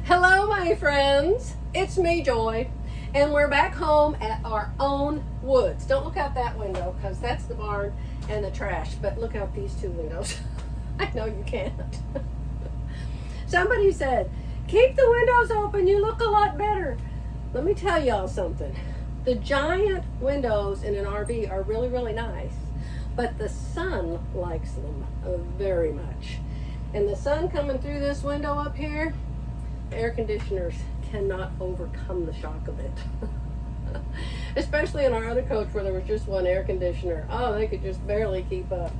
Hello, my friends. It's me, Joy, and we're back home at our own woods. Don't look out that window because that's the barn and the trash, but look out these two windows. I know you can't. Somebody said, keep the windows open, you look a lot better. Let me tell y'all something. The giant windows in an RV are really, really nice, but the sun likes them very much. And the sun coming through this window up here, air conditioners cannot overcome the shock of it. Especially in our other coach where there was just one air conditioner. Oh, they could just barely keep up.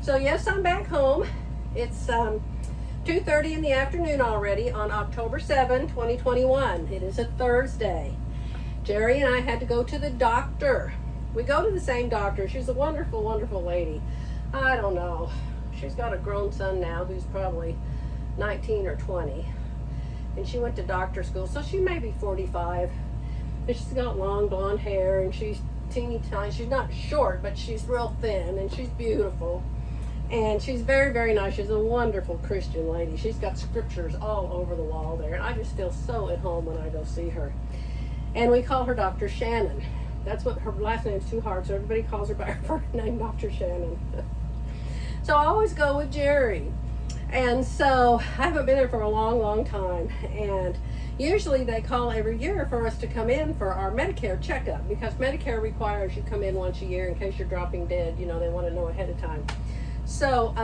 So yes, I'm back home. It's 2:30 in the afternoon already on October 7, 2021. It is a Thursday. Jerry and I had to go to the doctor. We go to the same doctor. She's a wonderful, wonderful lady. I don't know. She's got a grown son now who's probably 19 or 20. And she went to doctor school, so she may be 45. And she's got long blonde hair, and she's teeny tiny. She's not short, but she's real thin, and she's beautiful. And she's very, very nice. She's a wonderful Christian lady. She's got scriptures all over the wall there, and I just feel so at home when I go see her. And we call her Dr. Shannon. That's what her last name's too hard, so everybody calls her by her first name, Dr. Shannon. So I always go with Jerry. And so I haven't been there for a long, long time. And usually they call every year for us to come in for our Medicare checkup, because Medicare requires you come in once a year in case you're dropping dead. You know, they want to know ahead of time. So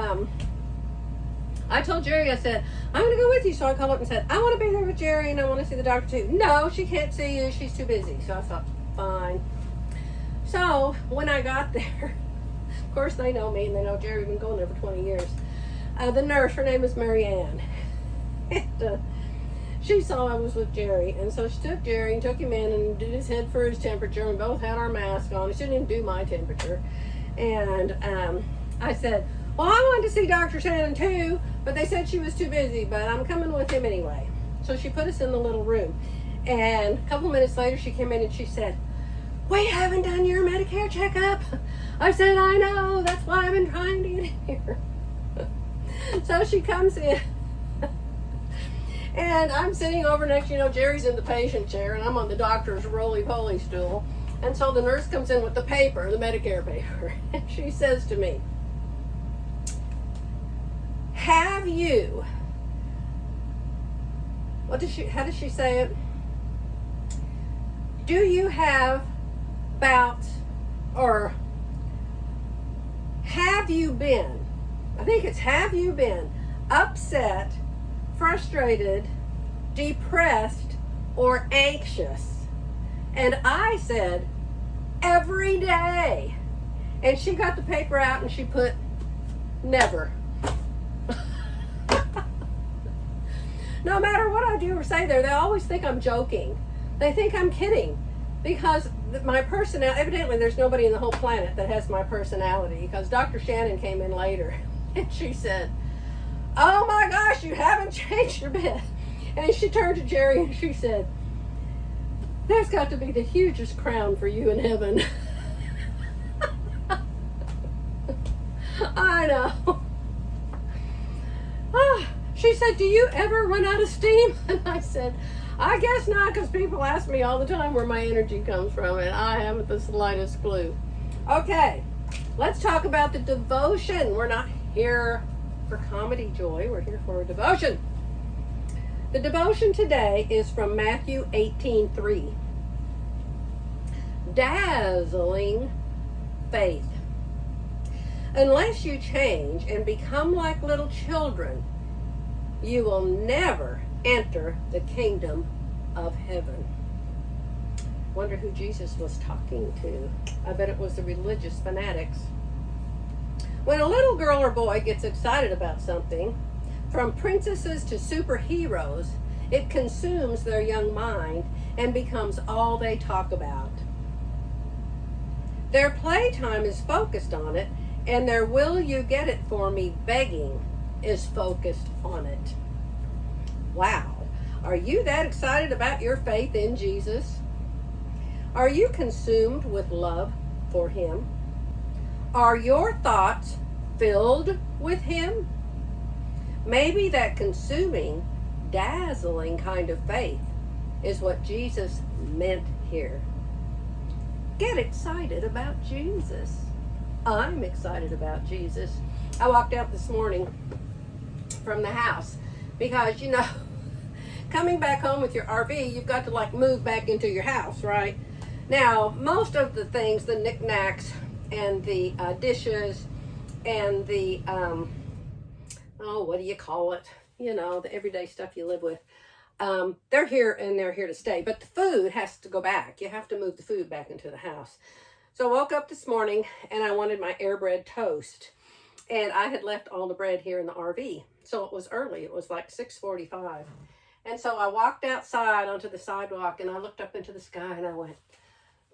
I told Jerry, I said, I'm going to go with you. So I called up and said, I want to be there with Jerry and I want to see the doctor too. No, she can't see you. She's too busy. So I thought, fine. So when I got there, of course they know me and they know Jerry. We've been going there for 20 years. The nurse, her name is Mary Ann. And, she saw I was with Jerry, and so she took Jerry and took him in and did his head for his temperature. We both had our mask on. She didn't even do my temperature. And I said, well, I wanted to see Dr. Shannon too, but they said she was too busy, but I'm coming with him anyway. So she put us in the little room. And a couple minutes later, she came in and she said, we haven't done your Medicare checkup. I said, I know. That's why I've been trying to get in here. So she comes in. And I'm sitting over next, Jerry's in the patient chair, and I'm on the doctor's roly-poly stool. And so the nurse comes in with the paper, the Medicare paper. And she says to me, have you, how does she say it? Do you have bouts, or have you been, I think it's have you been upset, frustrated, depressed, or anxious? And I said, every day. And she got the paper out and she put, never. No matter what I do or say there, they always think I'm joking. They think I'm kidding, because my personality, evidently there's nobody in the whole planet that has my personality, because Dr. Shannon came in later and she said, oh my gosh, you haven't changed your bit. And she turned to Jerry and she said, there's got to be the hugest crown for you in heaven. I know. She said, do you ever run out of steam? And I said, I guess not, because people ask me all the time where my energy comes from, and I haven't the slightest clue. Okay, let's talk about the devotion. We're not here for comedy, Joy. We're here for a devotion. The devotion today is from Matthew 18:3. Dazzling faith. Unless you change and become like little children, you will never enter the kingdom of heaven. Wonder who Jesus was talking to. I bet it was the religious fanatics. When a little girl or boy gets excited about something, from princesses to superheroes, it consumes their young mind and becomes all they talk about. Their playtime is focused on it, and their will you get it for me begging is focused on it. Wow. Are you that excited about your faith in Jesus? Are you consumed with love for him? Are your thoughts filled with him? Maybe that consuming dazzling kind of faith is what Jesus meant here. Get excited about Jesus. I'm excited about Jesus. I walked out this morning from the house because, you know, coming back home with your RV, you've got to like move back into your house, right? Now, most of the things, the knickknacks and the dishes and the, what do you call it? You know, the everyday stuff you live with. They're here and they're here to stay. But the food has to go back. You have to move the food back into the house. So I woke up this morning and I wanted my air bread toast. And I had left all the bread here in the RV. So it was early. It was like 6:45. And so I walked outside onto the sidewalk and I looked up into the sky and I went,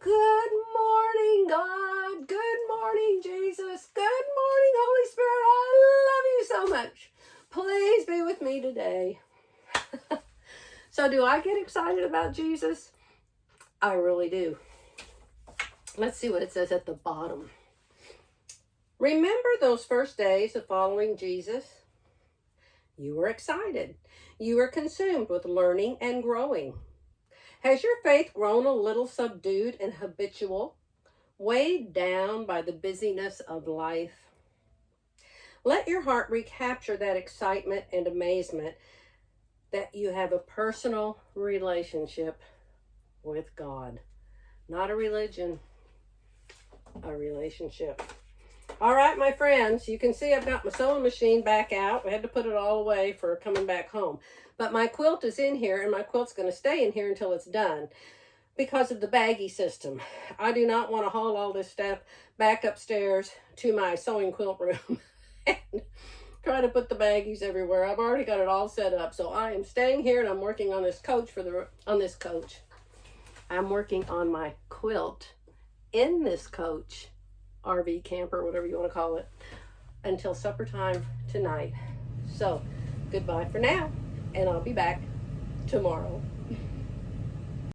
good morning, God. Good morning, Jesus. Good morning, Holy Spirit. I love you so much. Please be with me today. So do I get excited about Jesus? I really do. Let's see what it says at the bottom. Remember those first days of following Jesus? You were excited. You were consumed with learning and growing. Has your faith grown a little subdued and habitual, weighed down by the busyness of life? Let your heart recapture that excitement and amazement that you have a personal relationship with God. Not a religion, a relationship. All right, my friends, you can see I've got my sewing machine back out. I had to put it all away for coming back home. But my quilt is in here, and my quilt's going to stay in here until it's done because of the baggie system. I do not want to haul all this stuff back upstairs to my sewing quilt room and try to put the baggies everywhere. I've already got it all set up. So I am staying here, and I'm working on this coach I'm working on my quilt in this coach, RV camper, whatever you want to call it, until supper time tonight. So goodbye for now, and I'll be back tomorrow.